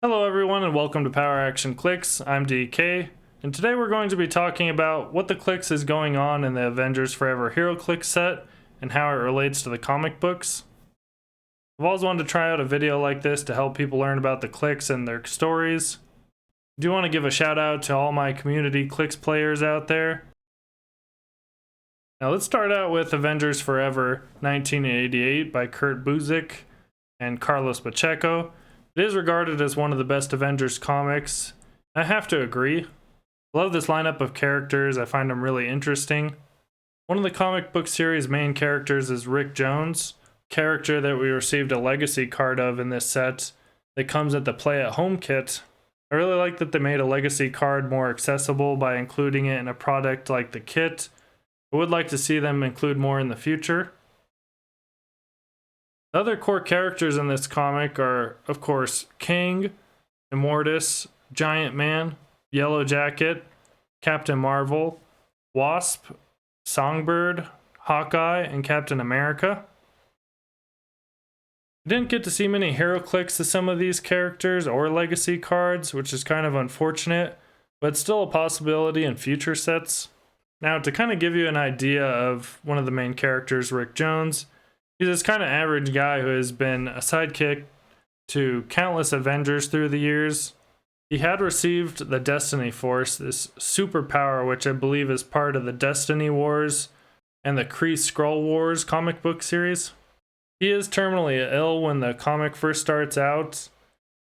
Hello everyone and welcome to Power Action Clix. I'm DK, and today we're going to be talking about what the Clix is going on in the Avengers Forever HeroClix set and how it relates to the comic books. I've always wanted to try out a video like this to help people learn about the Clix and their stories. I do want to give a shout out to all my community Clix players out there. Now let's start out with Avengers Forever 1988 by Kurt Busiek and Carlos Pacheco. It is regarded as one of the best Avengers comics. I have to agree. I love this lineup of characters. I find them really interesting. One of the comic book series' main characters is Rick Jones, a character that we received a legacy card of in this set that comes at the Play at Home kit. I really like that they made a legacy card more accessible by including it in a product like the kit. I would like to see them include more in the future. The other core characters in this comic are, of course, King, Immortus, Giant Man, Yellow Jacket, Captain Marvel, Wasp, Songbird, Hawkeye, and Captain America. I didn't get to see many HeroClix of some of these characters or legacy cards, which is kind of unfortunate, but still a possibility in future sets. Now, to kind of give you an idea of one of the main characters, Rick Jones, he's this kind of average guy who has been a sidekick to countless Avengers through the years. He had received the Destiny Force, this superpower which I believe is part of the Destiny Wars and the Kree Skrull Wars comic book series. He is terminally ill when the comic first starts out,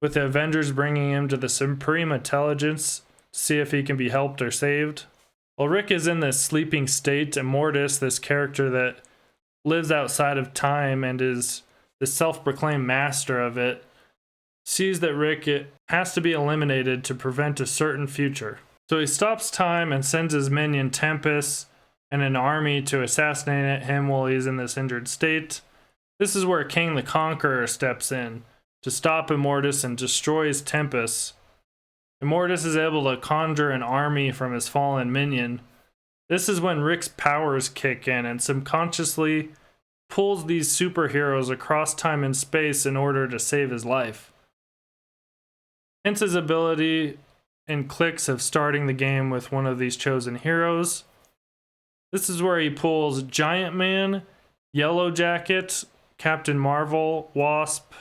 with the Avengers bringing him to the Supreme Intelligence to see if he can be helped or saved. While Rick is in this sleeping state, Immortus, this character that lives outside of time and is the self-proclaimed master of it, sees that Rick has to be eliminated to prevent a certain future. So he stops time and sends his minion Tempest and an army to assassinate him while he's in this injured state. This is where King the Conqueror steps in to stop Immortus and destroys Tempest. Immortus is able to conjure an army from his fallen minion. This is when Rick's powers kick in and subconsciously pulls these superheroes across time and space in order to save his life. Hence his ability in Clix of starting the game with one of these chosen heroes. This is where he pulls Giant Man, Yellow Jacket, Captain Marvel, Wasp,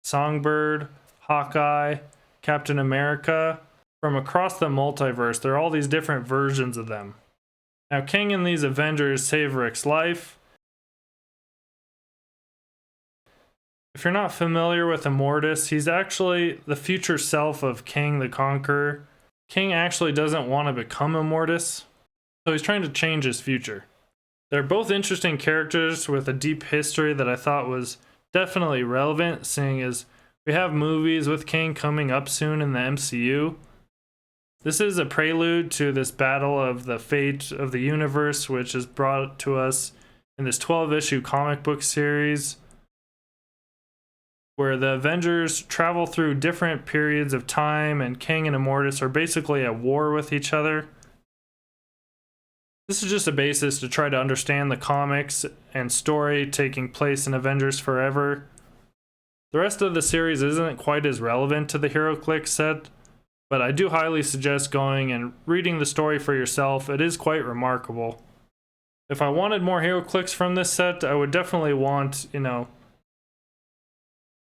Songbird, Hawkeye, Captain America from across the multiverse. There are all these different versions of them. Now, King and these Avengers save Rick's life. If you're not familiar with Immortus, he's actually the future self of King the Conqueror. King actually doesn't want to become Immortus, so he's trying to change his future. They're both interesting characters with a deep history that I thought was definitely relevant, seeing as we have movies with King coming up soon in the MCU. This is a prelude to this battle of the fate of the universe, which is brought to us in this 12-issue comic book series, where the Avengers travel through different periods of time, and King and Immortus are basically at war with each other. This is just a basis to try to understand the comics and story taking place in Avengers Forever. The rest of the series isn't quite as relevant to the HeroClix set, but I do highly suggest going and reading the story for yourself. It is quite remarkable. If I wanted more HeroClix from this set, I would definitely want,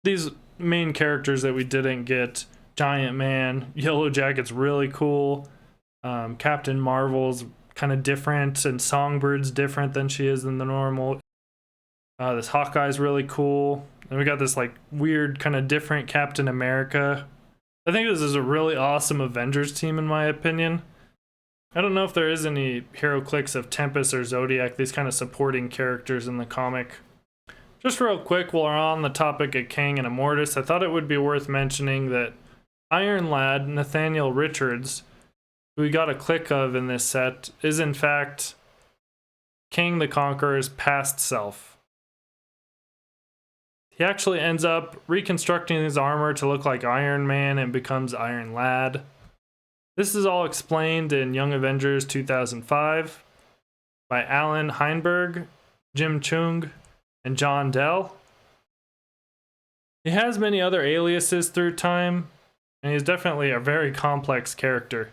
these main characters that we didn't get. Giant Man, Yellow Jacket's really cool. Captain Marvel's kind of different, and Songbird's different than she is in the normal. This Hawkeye's really cool. And we got this weird kind of different Captain America. I think this is a really awesome Avengers team in my opinion. I don't know if there is any HeroClix of Tempest or Zodiac, these kind of supporting characters in the comic. Just real quick, while we're on the topic of King and Immortus, I thought it would be worth mentioning that Iron Lad, Nathaniel Richards, who we got a click of in this set, is in fact King the Conqueror's past self. He actually ends up reconstructing his armor to look like Iron Man and becomes Iron Lad. This is all explained in Young Avengers 2005 by Alan Heinberg, Jim Chung, and John Dell. He has many other aliases through time, and he's definitely a very complex character.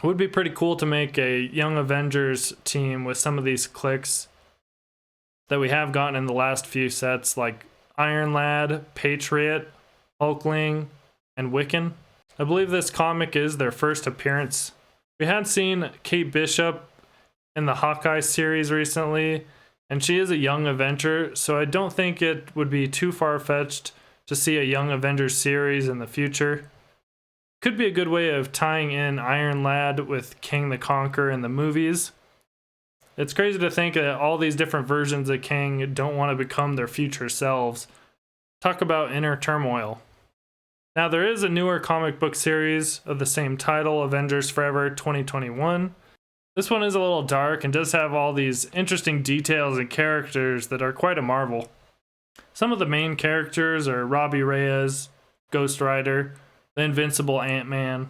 It would be pretty cool to make a Young Avengers team with some of these Clix that we have gotten in the last few sets, like Iron Lad, Patriot, Hulkling, and Wiccan. I believe this comic is their first appearance. We had seen Kate Bishop in the Hawkeye series recently, and she is a Young Avenger, so I don't think it would be too far-fetched to see a Young Avengers series in the future. Could be a good way of tying in Iron Lad with King the Conqueror in the movies. It's crazy to think that all these different versions of King don't want to become their future selves. Talk about inner turmoil. Now, there is a newer comic book series of the same title, Avengers Forever 2021. This one is a little dark and does have all these interesting details and characters that are quite a marvel. Some of the main characters are Robbie Reyes, Ghost Rider, the Invincible Ant-Man,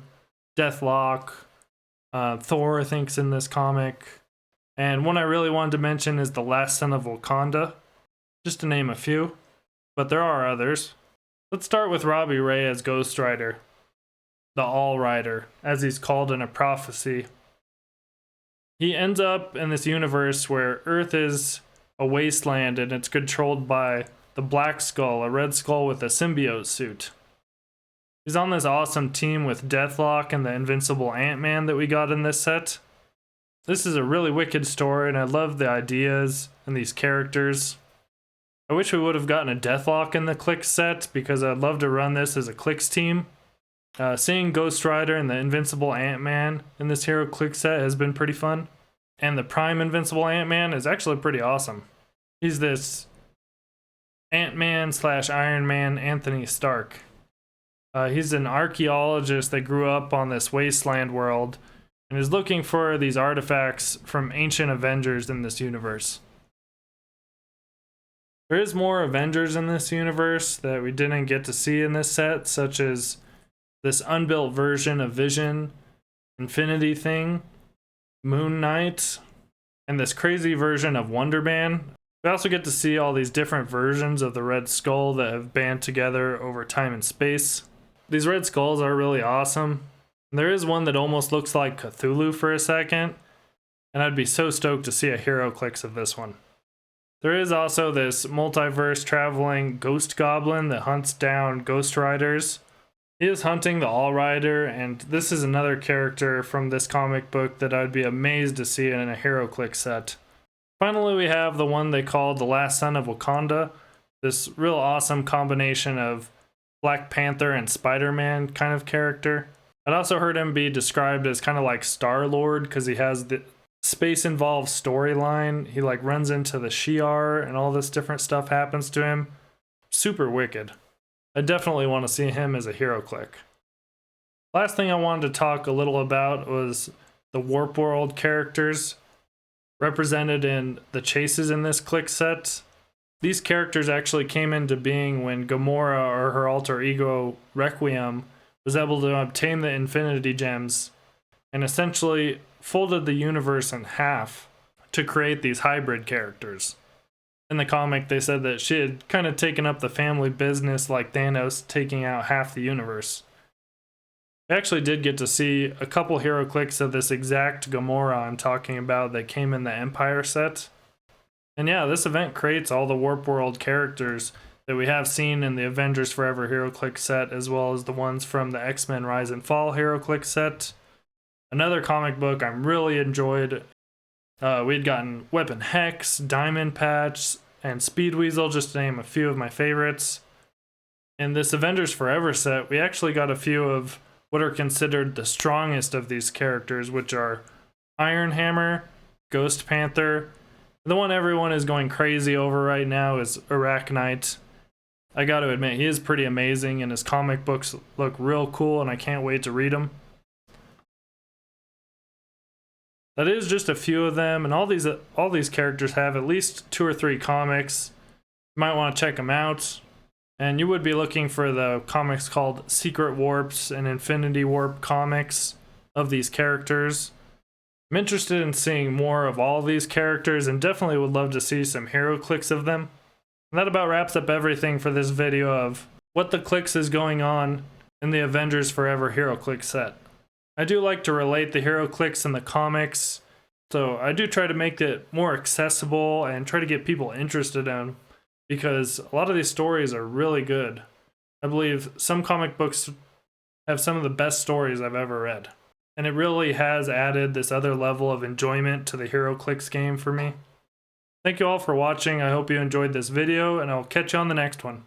Deathlock, Thor I think's in this comic, and one I really wanted to mention is the Last Son of Wakanda, just to name a few, but there are others. Let's start with Robbie Reyes, Ghost Rider, the All Rider, as he's called in a prophecy. He ends up in this universe where Earth is a wasteland and it's controlled by the Black Skull, a red skull with a symbiote suit. He's on this awesome team with Deathlock and the Invincible Ant-Man that we got in this set. This is a really wicked story, and I love the ideas and these characters. I wish we would have gotten a Deathlock in the Clix set, because I'd love to run this as a Clix team. Seeing Ghost Rider and the Invincible Ant-Man in this HeroClix set has been pretty fun. And the Prime Invincible Ant-Man is actually pretty awesome. He's this Ant-Man / Iron Man Anthony Stark. He's an archaeologist that grew up on this wasteland world and is looking for these artifacts from ancient Avengers in this universe. There is more Avengers in this universe that we didn't get to see in this set, such as this unbuilt version of Vision, Infinity Thing, Moon Knight, and this crazy version of Wonder Man. We also get to see all these different versions of the Red Skull that have band together over time and space. These Red Skulls are really awesome. There is one that almost looks like Cthulhu for a second, and I'd be so stoked to see a HeroClix of this one. There is also this multiverse traveling ghost goblin that hunts down Ghost Riders. He is hunting the All Rider, and this is another character from this comic book that I'd be amazed to see in a HeroClix set. Finally, we have the one they called the Last Son of Wakanda, this real awesome combination of Black Panther and Spider-Man kind of character. I'd also heard him be described as kind of like Star-Lord because he has the space-involved storyline. He like runs into the Shi'ar and all this different stuff happens to him. Super wicked. I definitely want to see him as a HeroClix. Last thing I wanted to talk a little about was the Warp World characters represented in the chases in this Clix set. These characters actually came into being when Gamora, or her alter ego Requiem, was able to obtain the Infinity Gems and essentially folded the universe in half to create these hybrid characters. In the comic, they said that she had kind of taken up the family business like Thanos taking out half the universe. We actually did get to see a couple HeroClix of this exact Gamora I'm talking about that came in the Empire set. And yeah, this event creates all the Warp World characters that we have seen in the Avengers Forever HeroClix set, as well as the ones from the X-Men Rise and Fall HeroClix set. Another comic book I'm really enjoyed. We'd gotten Weapon Hex, Diamond Patch, and Speed Weasel, just to name a few of my favorites. In this Avengers Forever set, we actually got a few of what are considered the strongest of these characters, which are Iron Hammer, Ghost Panther. The one everyone is going crazy over right now is Arachnite. I gotta admit, he is pretty amazing, and his comic books look real cool, and I can't wait to read them. That is just a few of them, and all these characters have at least 2 or 3 comics. You might want to check them out. And you would be looking for the comics called Secret Warps and Infinity Warp comics of these characters. I'm interested in seeing more of all these characters and definitely would love to see some HeroClix of them. And that about wraps up everything for this video of what the Clix is going on in the Avengers Forever HeroClix set. I do like to relate the HeroClix in the comics, so I do try to make it more accessible and try to get people interested in them, because a lot of these stories are really good. I believe some comic books have some of the best stories I've ever read. And it really has added this other level of enjoyment to the HeroClix game for me. Thank you all for watching. I hope you enjoyed this video, and I'll catch you on the next one.